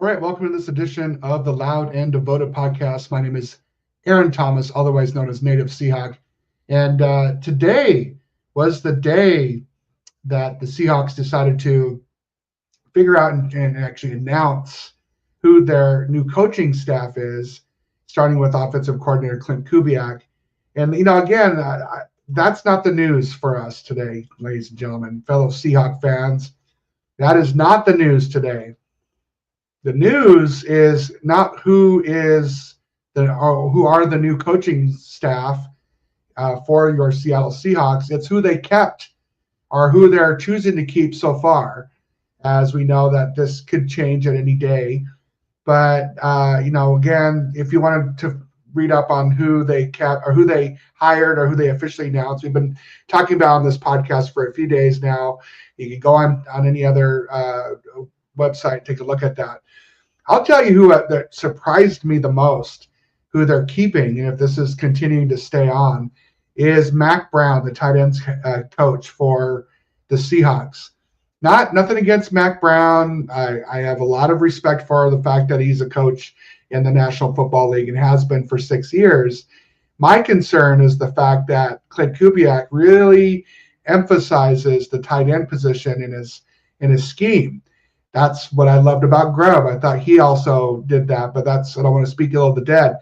All right, welcome to this edition of the Loud and Devoted podcast. My name is Aaron Thomas, otherwise known as Native Seahawk. And today was the day that the Seahawks decided to figure out and actually announce who their new coaching staff is, starting with offensive coordinator Klint Kubiak. And, again, that's not the news for us today, ladies and gentlemen, fellow Seahawk fans. That is not the news today. The news is not who are the new coaching staff for your Seattle Seahawks. It's who they kept or who they're choosing to keep so far, as we know that this could change at any day. But, again, if you wanted to read up on who they kept or who they hired or who they officially announced, we've been talking about on this podcast for a few days now. You can go on any other website, take a look at that. I'll tell you who that surprised me the most, who they're keeping, and if this is continuing to stay on, is Mack Brown, the tight ends coach for the Seahawks. Nothing against Mack Brown. I have a lot of respect for the fact that he's a coach in the National Football League and has been for 6 years. My concern is the fact that Klint Kubiak really emphasizes the tight end position in his scheme. That's what I loved about Grubb. I thought he also did that, but I don't want to speak ill of the dead.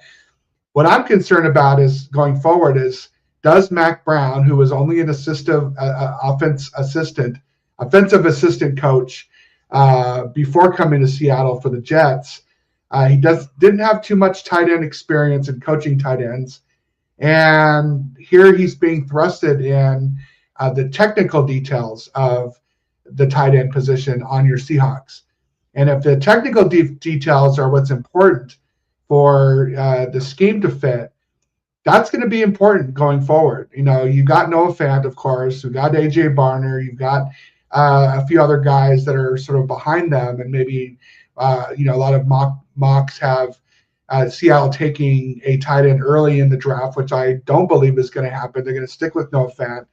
What I'm concerned about is going forward is, does Mack Brown, who was only an offensive assistant coach before coming to Seattle for the Jets, he didn't have too much tight end experience in coaching tight ends, and here he's being thrusted in the technical details of the tight end position on your Seahawks. And if the technical details are what's important for the scheme to fit, that's going to be important going forward. You got Noah Fant, of course, you got AJ Barner, you've got a few other guys that are sort of behind them, and maybe a lot of mocks have Seattle taking a tight end early in the draft, which I don't believe is going to happen. They're going to stick with Noah Fant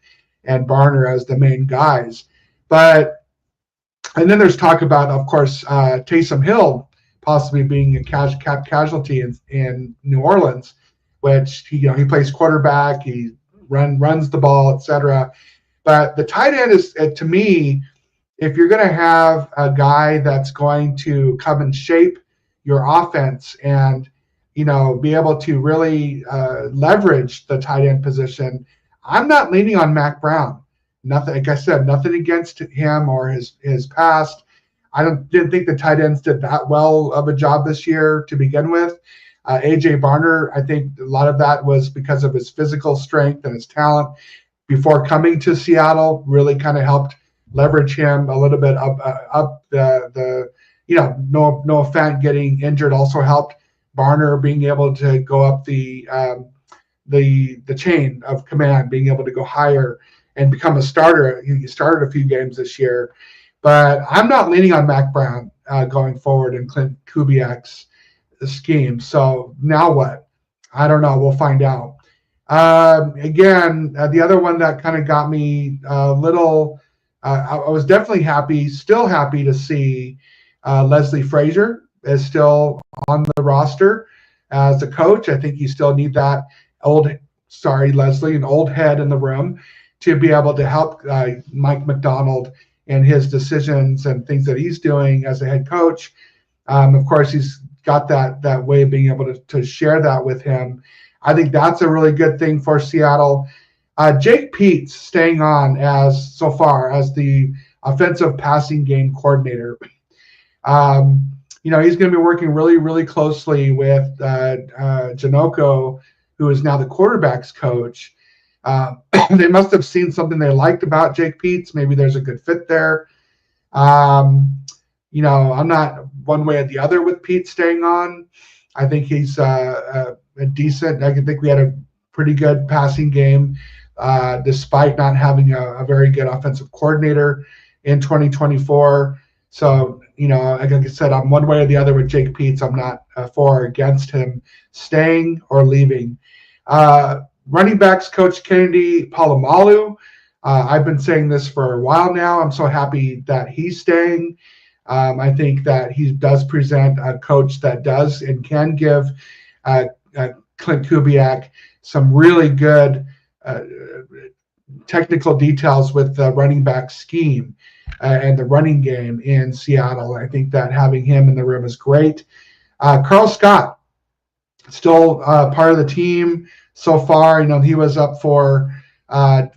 and Barner as the main guys. And then there's talk about, of course, Taysom Hill possibly being a cap casualty in New Orleans, which he plays quarterback, he runs the ball, etc. But the tight end is, to me, if you're going to have a guy that's going to come and shape your offense and be able to really leverage the tight end position, I'm not leaning on Mack Brown. Nothing, like I said, nothing against him or his past. I didn't think the tight ends did that well of a job this year to begin with. AJ Barner, I think a lot of that was because of his physical strength and his talent before coming to Seattle. Really kind of helped leverage him a little bit up the Noah Fant getting injured also helped Barner being able to go up the chain of command, being able to go higher and become a starter. He started a few games this year, but I'm not leaning on Mack Brown going forward in Klint Kubiak's scheme. So now what? I don't know. We'll find out. Again, the other one that kind of got me a little, I was definitely still happy to see Leslie Frazier is still on the roster as a coach. I think you still need that an old head in the room to be able to help Mike Macdonald and his decisions and things that he's doing as a head coach. Of course, he's got that way of being able to share that with him. I think that's a really good thing for Seattle. Jake Peetz staying on so far as the offensive passing game coordinator. He's going to be working really, really closely with Janocko, who is now the quarterback's coach. They must have seen something they liked about Jake Peetz. Maybe there's a good fit there. I'm not one way or the other with Peetz staying on. I think he's a decent. I think we had a pretty good passing game, despite not having a very good offensive coordinator in 2024. So, like I said, I'm one way or the other with Jake Peetz. I'm not for or against him staying or leaving. Running backs coach Kennedy Polamalu. I've been saying this for a while now. I'm so happy that he's staying. I think that he does present a coach that does and can give Clint Kubiak some really good technical details with the running back scheme and the running game in Seattle. I think that having him in the room is great. Carl Scott, still part of the team so far. He was up for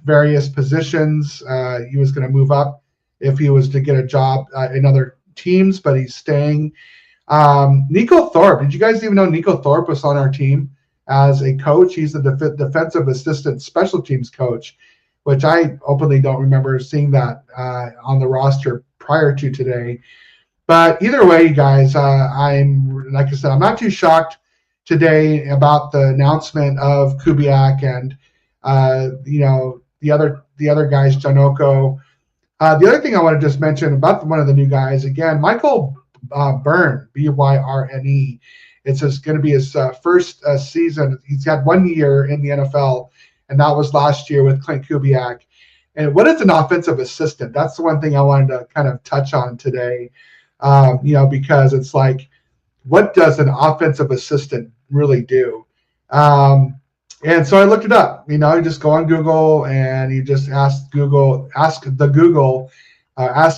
various positions. He was going to move up if he was to get a job in other teams, but he's staying. Nico Thorpe. Did you guys even know Nico Thorpe was on our team as a coach? He's the defensive assistant special teams coach, which I openly don't remember seeing that on the roster prior to today. But either way, you guys, I'm like I said, I'm not too shocked today about the announcement of Kubiak and the other guys, Janocko. The other thing I want to just mention about one of the new guys, again, Michael Byrne, Byrne. It's going to be his first season. He's had 1 year in the NFL, and that was last year with Clint Kubiak. And what is an offensive assistant? That's the one thing I wanted to kind of touch on today, because it's like, what does an offensive assistant really do? And so I looked it up. You just go on Google and you just ask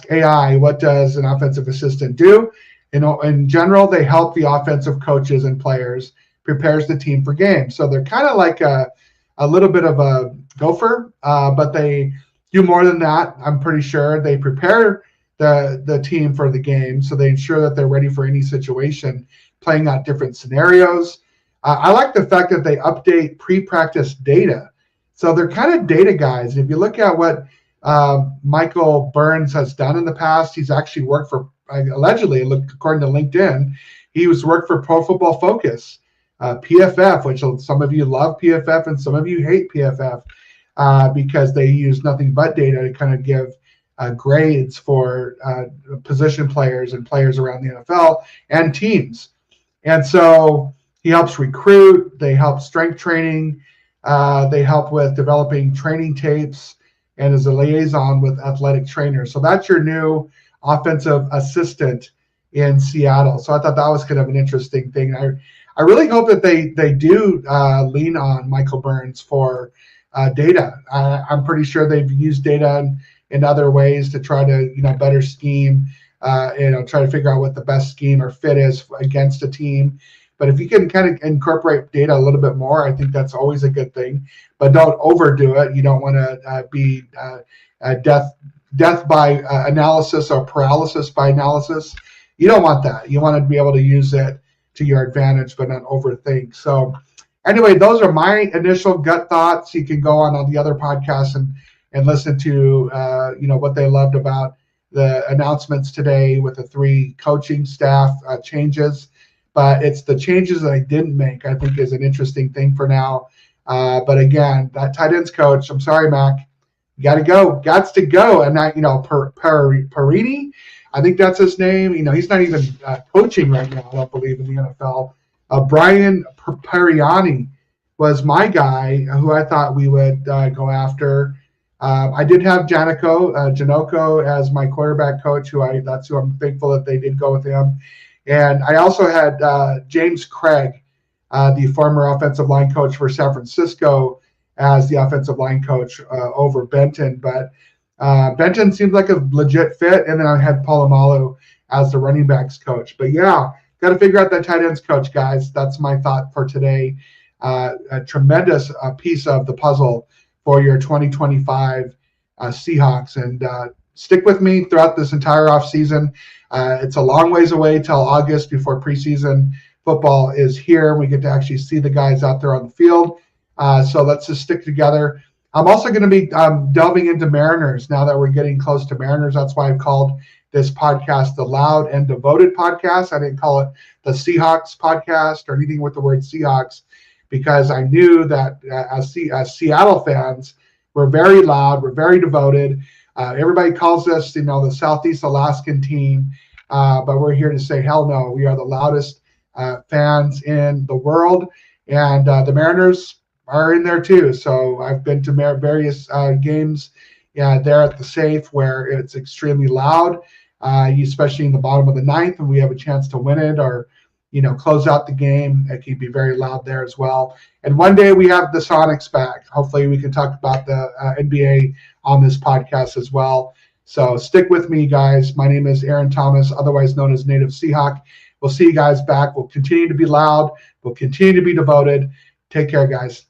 AI, what does an offensive assistant do? In general, they help the offensive coaches and players, prepares the team for games. So they're kind of like a little bit of a gopher, but they do more than that. I'm pretty sure they prepare the team for the game, so they ensure that they're ready for any situation, playing out different scenarios. I like the fact that they update pre-practice data. So they're kind of data guys. If you look at what Michael Burns has done in the past, he's actually worked for, allegedly, according to LinkedIn, he was worked for Pro Football Focus, PFF, which some of you love PFF and some of you hate PFF because they use nothing but data to kind of give grades for position players and players around the NFL and teams. And so he helps recruit, they help strength training, they help with developing training tapes, and is a liaison with athletic trainers. So that's your new offensive assistant in Seattle. So I thought that was kind of an interesting thing. I really hope that they do lean on Michael Burns for data. I'm pretty sure they've used data in other ways to try to better scheme, try to figure out what the best scheme or fit is against a team. But if you can kind of incorporate data a little bit more, I think that's always a good thing. But don't overdo it. You don't want to be death by analysis or paralysis by analysis. You don't want that. You want to be able to use it to your advantage, but not overthink. So anyway, those are my initial gut thoughts. You can go on all the other podcasts and listen to what they loved about the announcements today with the 3 coaching staff changes. But it's the changes that I didn't make, I think, is an interesting thing for now. But again, that tight ends coach, I'm sorry, Mac, you got to go, gots to go. And that, Perini, I think that's his name. He's not even coaching right now, I don't believe, in the NFL. Brian Periani was my guy who I thought we would go after. I did have Janocko as my quarterback coach, that's who I'm thankful that they did go with him. And I also had James Craig, the former offensive line coach for San Francisco, as the offensive line coach over Benton. But Benton seemed like a legit fit. And then I had Polamalu as the running backs coach. But yeah, got to figure out that tight ends coach, guys. That's my thought for today. A tremendous piece of the puzzle for your 2025 Seahawks. And stick with me throughout this entire offseason. It's a long ways away till August before preseason football is here, and we get to actually see the guys out there on the field. So let's just stick together. I'm also going to be delving into Mariners now that we're getting close to Mariners. That's why I've called this podcast the Loud and Devoted Podcast. I didn't call it the Seahawks Podcast or anything with the word Seahawks, because I knew that as Seattle fans, we're very loud, we're very devoted. Everybody calls us, the Southeast Alaskan team, but we're here to say, hell no, we are the loudest fans in the world, and the Mariners are in there too. So I've been to various games there at the Safe where it's extremely loud. especially in the bottom of the ninth, and we have a chance to win it or, close out the game. It can be very loud there as well. And one day we have the Sonics back. Hopefully we can talk about the NBA on this podcast as well. So stick with me, guys. My name is Aaron Thomas, otherwise known as Native Seahawk. We'll see you guys back. We'll continue to be loud. We'll continue to be devoted. Take care, guys.